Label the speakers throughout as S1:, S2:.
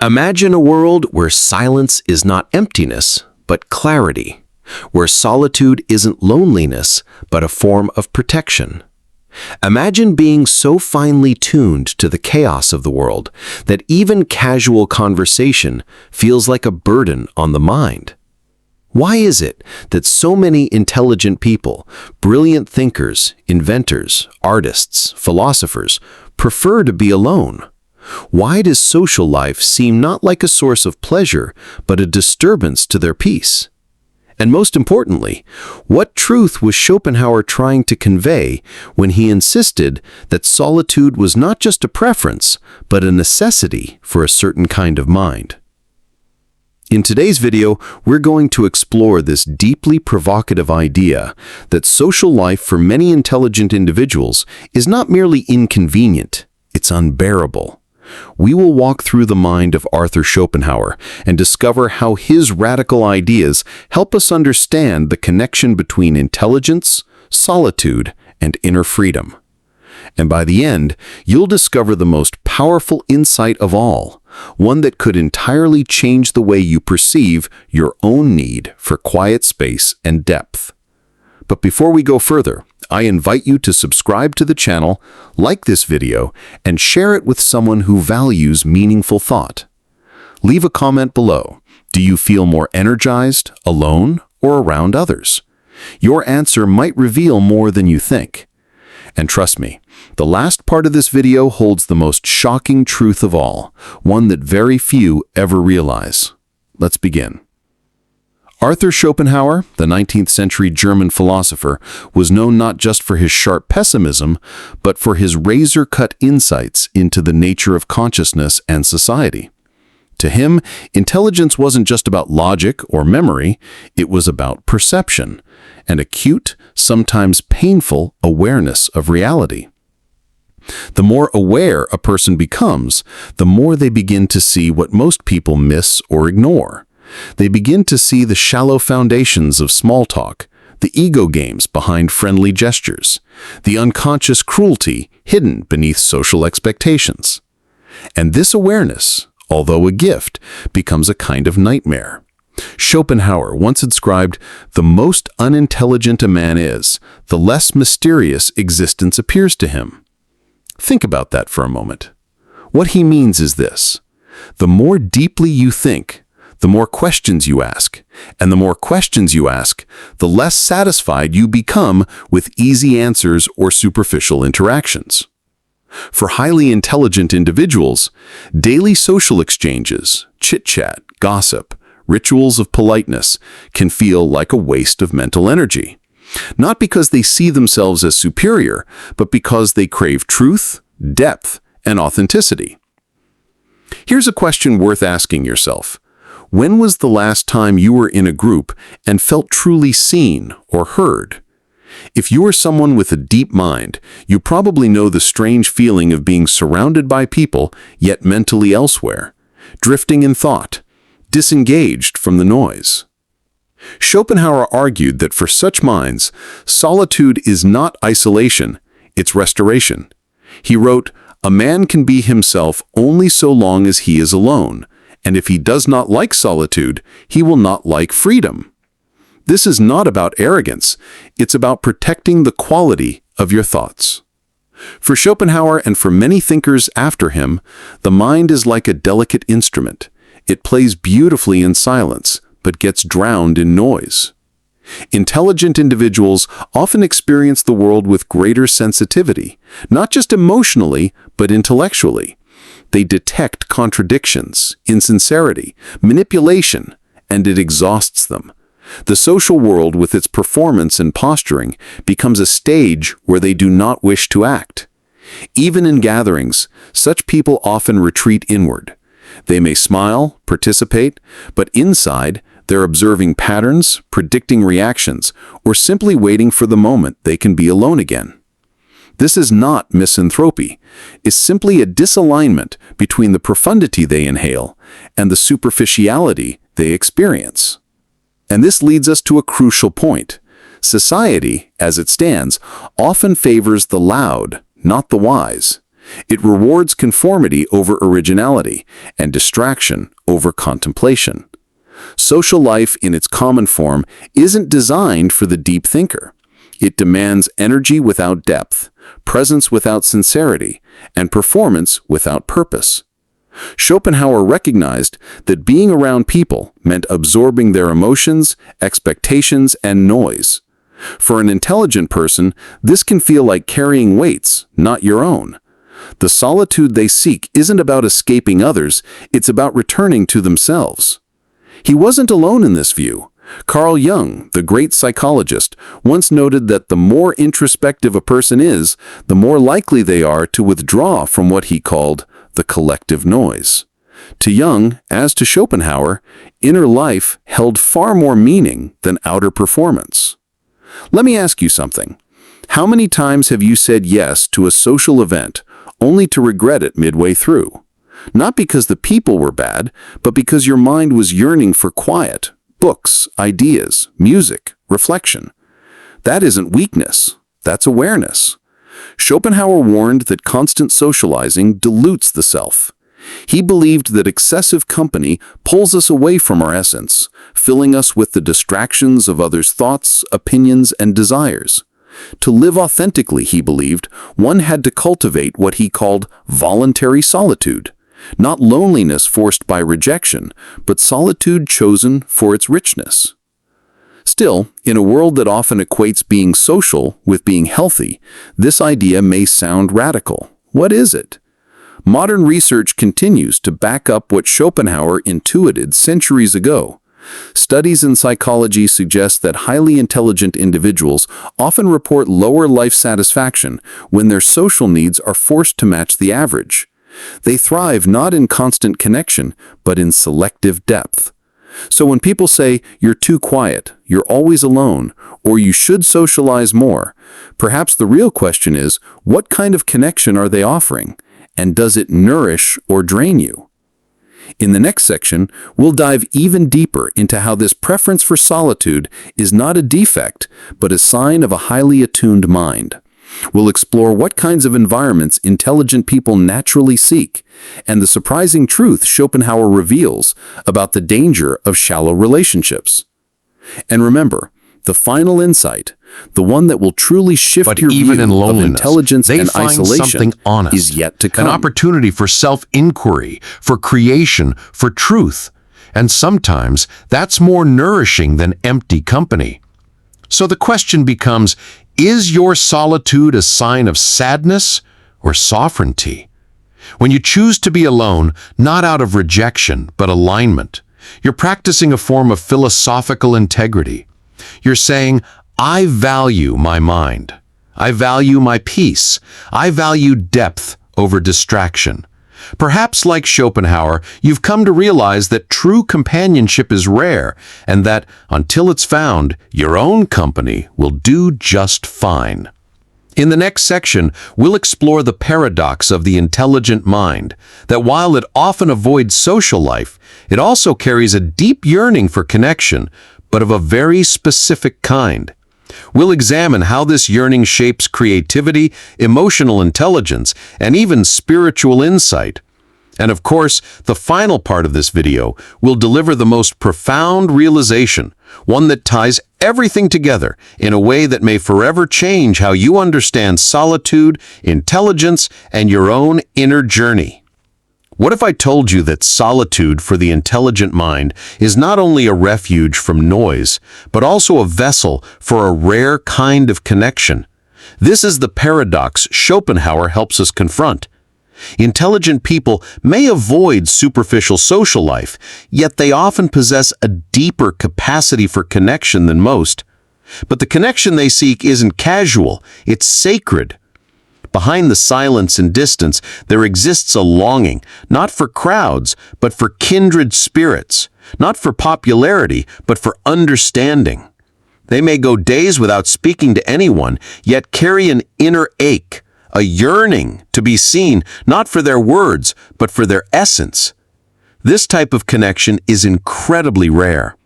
S1: Imagine a world where silence is not emptiness, but clarity, where solitude isn't loneliness, but a form of protection. Imagine being so finely tuned to the chaos of the world that even casual conversation feels like a burden on the mind. Why is it that so many intelligent people, brilliant thinkers, inventors, artists, philosophers, prefer to be alone? Why does social life seem not like a source of pleasure, but a disturbance to their peace? And most importantly, what truth was Schopenhauer trying to convey when he insisted that solitude was not just a preference, but a necessity for a certain kind of mind? In today's video, we're going to explore this deeply provocative idea that social life for many intelligent individuals is not merely inconvenient, it's unbearable. We will walk through the mind of Arthur Schopenhauer and discover how his radical ideas help us understand the connection between intelligence, solitude, and inner freedom. And by the end, you'll discover the most powerful insight of all, one that could entirely change the way you perceive your own need for quiet space and depth. But before we go further, I invite you to subscribe to the channel, like this video, and share it with someone who values meaningful thought. Leave a comment below. Do you feel more energized, alone, or around others? Your answer might reveal more than you think. And trust me, the last part of this video holds the most shocking truth of all, one that very few ever realize. Let's begin. Arthur Schopenhauer, the 19th century German philosopher, was known not just for his sharp pessimism, but for his razor-cut insights into the nature of consciousness and society. To him, intelligence wasn't just about logic or memory, it was about perception, an acute, sometimes painful awareness of reality. The more aware a person becomes, the more they begin to see what most people miss or ignore. They begin to see the shallow foundations of small talk, the ego games behind friendly gestures, the unconscious cruelty hidden beneath social expectations. And this awareness, although a gift, becomes a kind of nightmare. Schopenhauer once described, "The most unintelligent a man is, the less mysterious existence appears to him." Think about that for a moment. What he means is this: the more deeply you think, the more questions you ask, and the more questions you ask, the less satisfied you become with easy answers or superficial interactions. For highly intelligent individuals, daily social exchanges, chit-chat, gossip, rituals of politeness can feel like a waste of mental energy. Not because they see themselves as superior, but because they crave truth, depth, and authenticity. Here's a question worth asking yourself. When was the last time you were in a group and felt truly seen or heard? If you are someone with a deep mind, you probably know the strange feeling of being surrounded by people, yet mentally elsewhere, drifting in thought, disengaged from the noise. Schopenhauer argued that for such minds, solitude is not isolation, it's restoration. He wrote, "A man can be himself only so long as he is alone, and if he does not like solitude, he will not like freedom." This is not about arrogance, it's about protecting the quality of your thoughts. For Schopenhauer and for many thinkers after him, the mind is like a delicate instrument. It plays beautifully in silence, but gets drowned in noise. Intelligent individuals often experience the world with greater sensitivity, not just emotionally, but intellectually. They detect contradictions, insincerity, manipulation, and it exhausts them. The social world, with its performance and posturing, becomes a stage where they do not wish to act. Even in gatherings, such people often retreat inward. They may smile, participate, but inside, they're observing patterns, predicting reactions, or simply waiting for the moment they can be alone again. This is not misanthropy. It's simply a disalignment between the profundity they inhale and the superficiality they experience. And this leads us to a crucial point. Society, as it stands, often favors the loud, not the wise.
S2: It rewards conformity over originality and distraction over contemplation. Social life in its common form isn't designed for the deep thinker. It demands energy without depth, presence without sincerity, and performance without purpose. Schopenhauer recognized that being around people meant absorbing their emotions, expectations, and noise. For an intelligent person, this can feel like carrying weights, not your own. The solitude they seek isn't about escaping others, it's about returning to themselves. He wasn't alone in this view. Carl Jung, the great psychologist, once noted that the more introspective a person is, the more likely they are to withdraw from what he called the collective noise. To Jung, as to Schopenhauer, inner life held far more meaning than outer performance. Let me ask you something. How many times have you said yes to a social event only to regret it midway through? Not because the people were bad, but because your mind was yearning for quiet, books, ideas, music, reflection. That isn't weakness, that's awareness. Schopenhauer warned that constant socializing dilutes the self. He believed that excessive company pulls us away from our essence, filling us with the distractions of others' thoughts, opinions, and desires. To live authentically, he believed, one had to cultivate what he called voluntary solitude. Not loneliness forced by rejection, but solitude chosen for its richness. Still, in a world that often equates being social with being healthy, this idea may sound radical. What is it? Modern research continues to back up what Schopenhauer intuited centuries ago. Studies in psychology suggest that highly intelligent individuals often report lower life satisfaction when their social needs are forced to match the average. They thrive not in constant connection, but in selective depth. So when people say, "You're too quiet, you're always alone," or "You should socialize more," perhaps the real question is, what kind of connection are they offering? And does it nourish or drain you? In the next section, we'll dive even deeper into how this preference for solitude is not a defect, but a sign of a highly attuned mind. We'll explore what kinds of environments intelligent people naturally seek, and the surprising truth Schopenhauer reveals about the danger of shallow relationships. And remember, the final insight, the one that will truly shift your view of intelligence and isolation, is yet to come.
S3: An opportunity for self-inquiry, for creation, for truth. And sometimes that's more nourishing than empty company. So the question becomes, is your solitude a sign of sadness or sovereignty? When you choose to be alone, not out of rejection, but alignment, you're practicing a form of philosophical integrity. You're saying, I value my mind. I value my peace. I value depth over distraction. Perhaps, like Schopenhauer, you've come to realize that true companionship is rare, and that, until it's found, your own company will do just fine. In the next section, we'll explore the paradox of the intelligent mind, that while it often avoids social life, it also carries a deep yearning for connection, but of a very specific kind. We'll examine how this yearning shapes creativity, emotional intelligence, and even spiritual insight. And of course, the final part of this video will deliver the most profound realization, one that ties everything together in a way that may forever change how you understand solitude, intelligence, and your own inner journey. What if I told you that solitude for the intelligent mind is not only a refuge from noise, but also a vessel for a rare kind of connection? This is the paradox Schopenhauer helps us confront. Intelligent people may avoid superficial social life, yet they often possess a deeper capacity for connection than most. But the connection they seek isn't casual, it's sacred. Behind the silence and distance, there exists a longing, not for crowds, but for kindred spirits, not for popularity, but for understanding. They may go days without speaking to anyone, yet carry an inner ache, a yearning to be seen, not for their words, but for their essence. This type of connection is incredibly rare.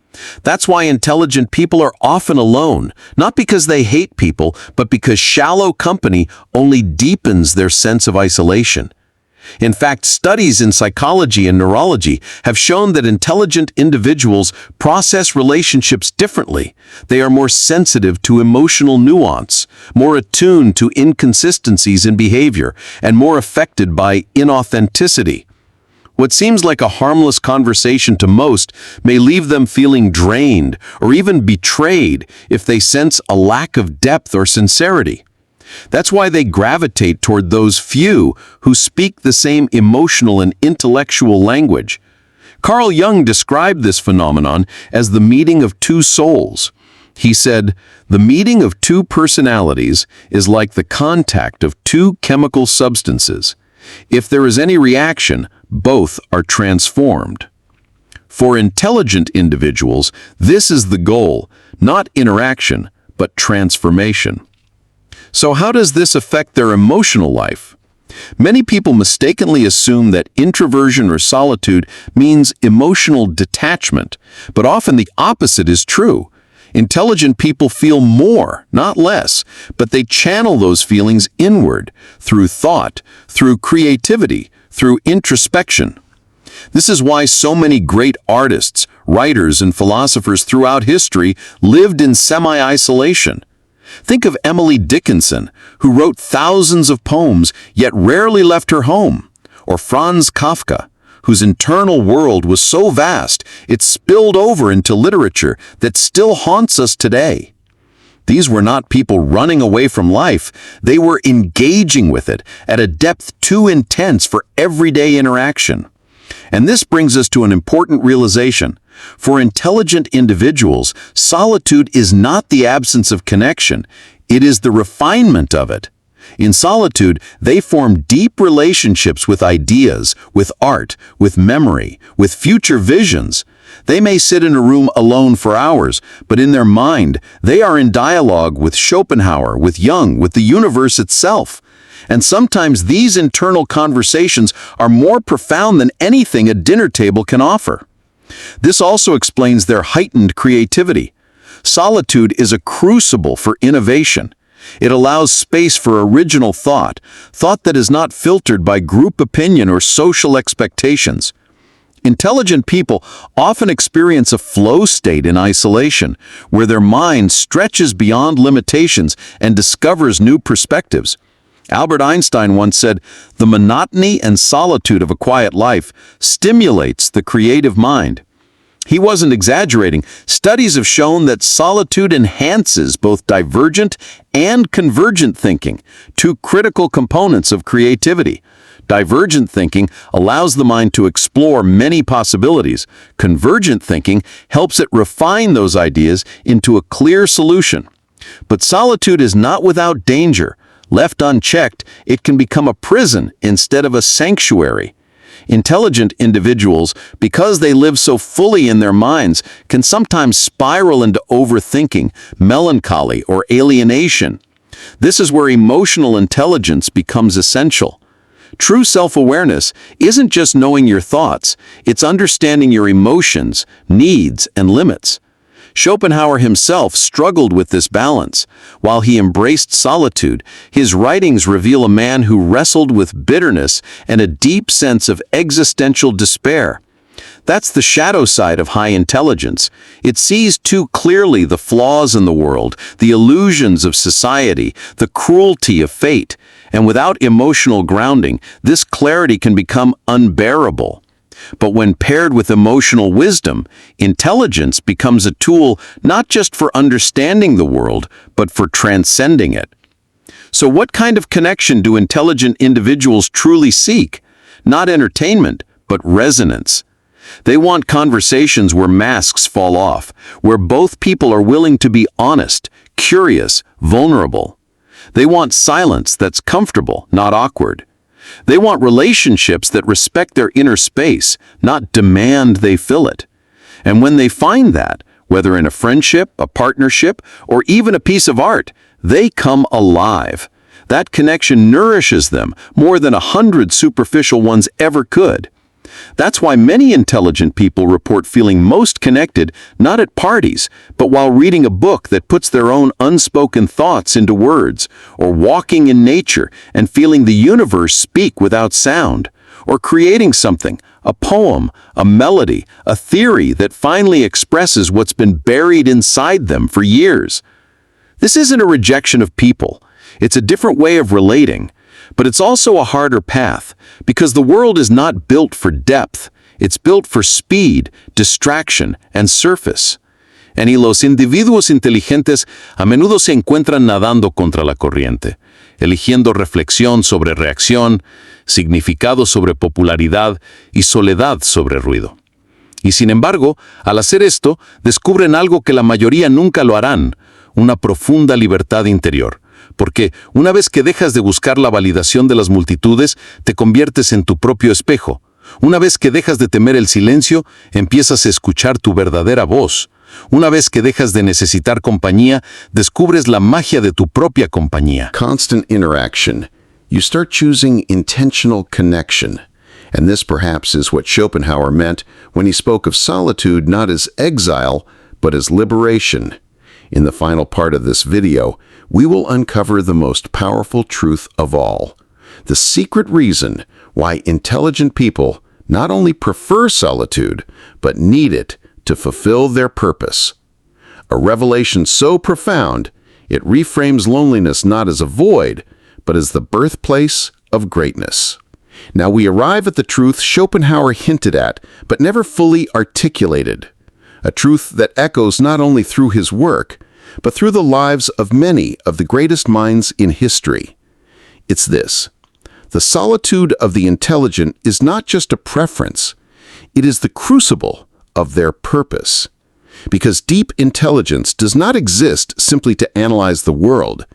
S1: That's why intelligent people are often alone, not because they hate people, but because shallow company only deepens their sense of isolation. In fact, studies in psychology and neurology have shown that intelligent individuals process relationships differently. They are more sensitive to emotional nuance, more attuned to inconsistencies in behavior, and more affected by inauthenticity. What seems like a harmless conversation to most may leave them feeling drained or even betrayed if they sense a lack of depth or sincerity. That's why they gravitate toward those few who speak the same emotional and intellectual language. Carl Jung described this phenomenon as the meeting of two souls. He said, "The meeting of two personalities is like the contact of two chemical substances. If there is any reaction, both are transformed." For intelligent individuals, this is the goal, not interaction, but transformation. So how does this affect their emotional life? Many people mistakenly assume that introversion or solitude means emotional detachment, but often the opposite is true. Intelligent people feel more, not less, but they channel those feelings inward, through thought, through creativity, through introspection. This is why so many great artists, writers, and philosophers throughout history lived in semi-isolation. Think of Emily Dickinson, who wrote thousands of poems yet rarely left her home, or Franz Kafka, whose internal world was so vast it spilled over into literature that still haunts us today. These were not people running away from life, they were engaging with it at a depth too intense for everyday interaction. And this brings us to an important realization. For intelligent individuals, solitude is not the absence of connection, it is the refinement of it. In solitude, they form deep relationships with ideas, with art, with memory, with future visions. They may sit in a room alone for hours, but in their mind, they are in dialogue with Schopenhauer, with Jung, with the universe itself. And sometimes these internal conversations are more profound than anything a dinner table can offer. This also explains their heightened creativity. Solitude is a crucible for innovation. It allows space for original thought, thought that is not filtered by group opinion or social expectations. Intelligent people often experience a flow state in isolation, where their mind stretches beyond limitations and discovers new perspectives. Albert Einstein once said, "The monotony and solitude of a quiet life stimulates the creative mind." He wasn't exaggerating. Studies have shown that solitude enhances both divergent and convergent thinking, two critical components of creativity. Divergent thinking allows the mind to explore many possibilities. Convergent thinking helps it refine those ideas into a clear solution. But solitude is not without danger. Left unchecked, it can become a prison instead of a sanctuary. Intelligent individuals, because they live so fully in their minds, can sometimes spiral into overthinking, melancholy, or alienation. This is where emotional intelligence becomes essential. True self-awareness isn't just knowing your thoughts, it's understanding your emotions, needs, and limits. Schopenhauer himself struggled with this balance. While he embraced solitude, his writings reveal a man who wrestled with bitterness and a deep sense of existential despair. That's the shadow side of high intelligence. It sees too clearly the flaws in the world, the illusions of society, the cruelty of fate. And without emotional grounding, this clarity can become unbearable. But when paired with emotional wisdom, intelligence becomes a tool not just for understanding the world, but for transcending it. So what kind of connection do intelligent individuals truly seek? Not entertainment, but resonance. They want conversations where masks fall off, where both people are willing to be honest, curious, vulnerable. They want silence that's comfortable, not awkward. They want relationships that respect their inner space, not demand they fill it. And when they find that, whether in a friendship, a partnership, or even a piece of art, they come alive. That connection nourishes them more than 100 superficial ones ever could.
S3: That's why many intelligent people report feeling most connected not at parties, but while reading a book that puts their own unspoken thoughts into words, or walking in nature and feeling the universe speak without sound, or creating something, a poem, a melody, a theory that finally expresses what's been buried inside them for years. This isn't a rejection of people. It's a different way of relating. But it's also a harder path, because the world is not built for depth. It's built for speed, distraction, and surface. Y los individuos inteligentes a menudo se encuentran nadando contra la corriente, eligiendo reflexión sobre reacción, significado sobre popularidad y soledad sobre ruido. Y sin embargo, al hacer esto, descubren algo que la mayoría nunca lo harán, una profunda libertad interior. Porque una vez que dejas de buscar la validación de las multitudes, te conviertes en tu propio espejo. Una vez que dejas de temer el silencio, empiezas a escuchar tu verdadera voz. Una vez que dejas de necesitar compañía, descubres la magia de tu propia compañía.
S2: Constant interaction. You start choosing intentional connection. And this perhaps is what Schopenhauer meant when he spoke of solitude not as exile, but as liberation. In the final part of this video, we will uncover the most powerful truth of all. The secret reason why intelligent people not only prefer solitude, but need it to fulfill their purpose. A revelation so profound, it reframes loneliness not as a void, but as the birthplace of greatness. Now we arrive at the truth Schopenhauer hinted at, but never fully articulated. A truth that echoes not only through his work, but through the lives of many of the greatest minds in history. It's this: the solitude of the intelligent is not just a preference, it is the crucible of their purpose. Because deep intelligence does not exist simply to analyze the world,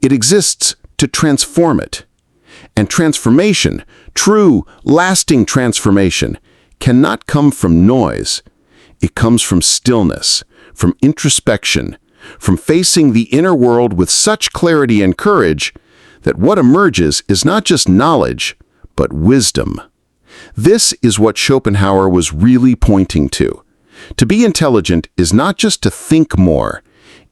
S2: it exists to transform it. And transformation, true, lasting transformation, cannot come from noise. It comes from stillness, from introspection, from facing the inner world with such clarity and courage that what emerges is not just knowledge, but wisdom. This is what Schopenhauer was really pointing to. To be intelligent is not just to think more,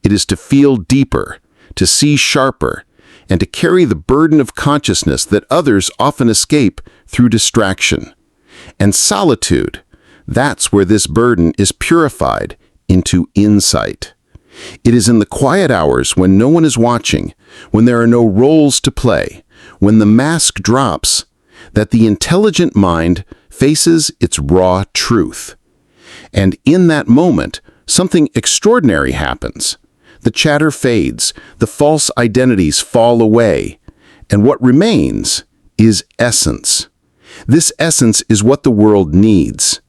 S2: it is to feel deeper, to see sharper, and to carry the burden of consciousness that others often escape through distraction. And solitude, that's where this burden is purified into insight. It is in the quiet hours when no one is watching, when there are no roles to play, when the mask drops, that the intelligent mind faces its raw truth. And in that moment, something extraordinary happens. The chatter fades, the false identities fall away, and what remains is essence. This essence is what the world needs.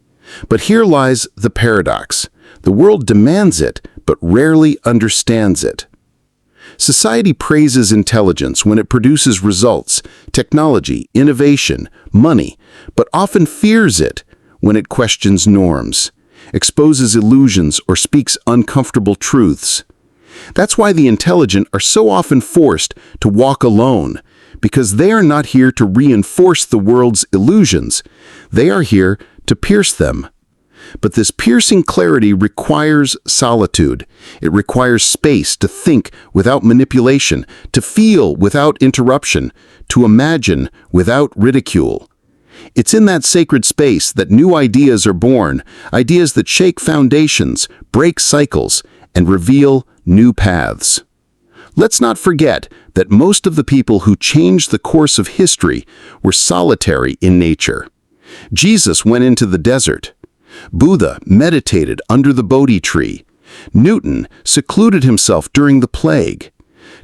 S2: But here lies the paradox. The world demands it, but rarely understands it. Society praises intelligence when it produces results, technology, innovation, money, but often fears it when it questions norms, exposes illusions, or speaks uncomfortable truths. That's why the intelligent are so often forced to walk alone, because they are not here to reinforce the world's illusions. They are here to pierce them. But this piercing clarity requires solitude. It requires space to think without manipulation, to feel without interruption, to imagine without ridicule. It's in that sacred space that new ideas are born, ideas that shake foundations, break cycles, and reveal new paths. Let's not forget that most of the people who changed the course of history were solitary in nature. Jesus went into the desert. Buddha meditated under the Bodhi tree. Newton secluded himself during the plague.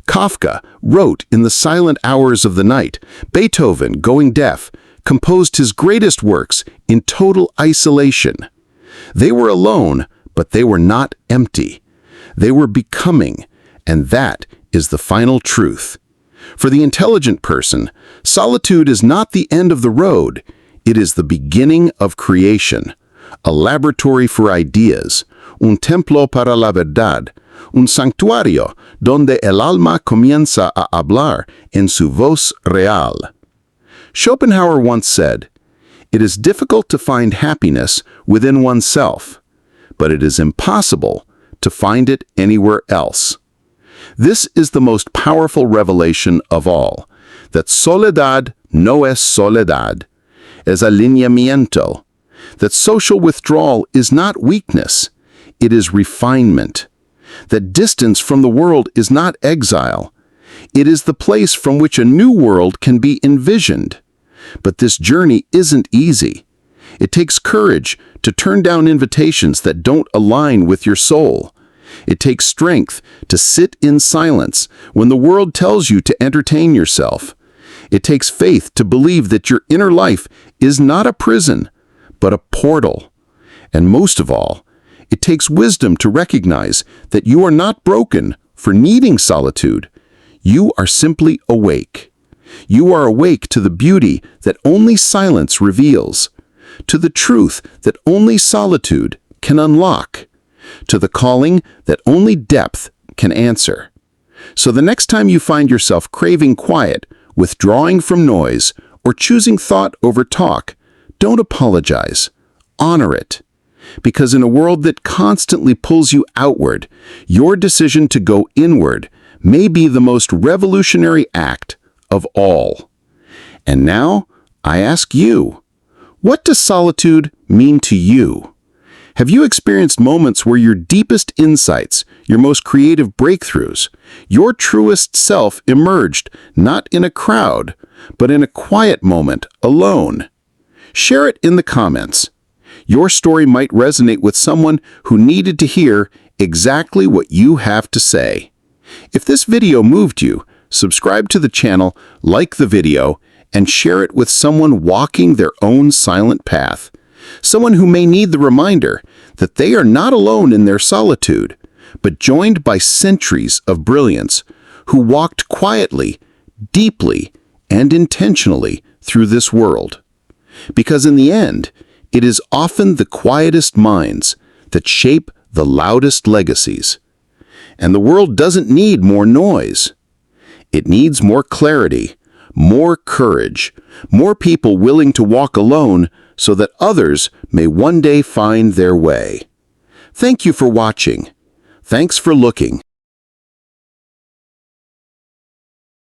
S2: Kafka wrote in the silent hours of the night. Beethoven, going deaf, composed his greatest works in total isolation. They were alone, but they were not empty. They were becoming, and that is the final truth. For the intelligent person, solitude is not the end of the road. It is the beginning of creation, a laboratory for ideas, un templo para la verdad, un santuario donde el alma comienza a hablar en su voz real. Schopenhauer once said, It is difficult to find happiness within oneself, but it is impossible to find it anywhere else. This is the most powerful revelation of all, that soledad no es soledad, es alineamiento, that social withdrawal is not weakness, it is refinement, that distance from the world is not exile, it is the place from which a new world can be envisioned. But this journey isn't easy. It takes courage to turn down invitations that don't align with your soul. It takes strength to sit in silence when the world tells you to entertain yourself. It takes faith to believe that your inner life is not a prison, but a portal. And most of all, it takes wisdom to recognize that you are not broken for needing solitude. You are simply awake. You are awake to the beauty that only silence reveals, to the truth that only solitude can unlock, to the calling that only depth can answer. So the next time you find yourself craving quiet, withdrawing from noise, or choosing thought over talk, don't apologize. Honor it. Because in a world that constantly pulls you outward, your decision to go inward may be the most revolutionary act of all. And now, I ask you, what does solitude mean to you? Have you experienced moments where your deepest insights, your most creative breakthroughs, your truest self emerged not in a crowd, but in a quiet moment alone? Share it in the comments. Your story might resonate with someone who needed to hear exactly what you have to say. If this video moved you, subscribe to the channel, like the video, and share it with someone walking their own silent path. Someone who may need the reminder that they are not alone in their solitude, but joined by centuries of brilliance who walked quietly, deeply, and intentionally through this world. Because in the end, it is often the quietest minds that shape the loudest legacies. And the world doesn't need more noise. It needs more clarity, more courage, more people willing to walk alone so that others may one day find their way. Thank you for watching. Thanks for looking.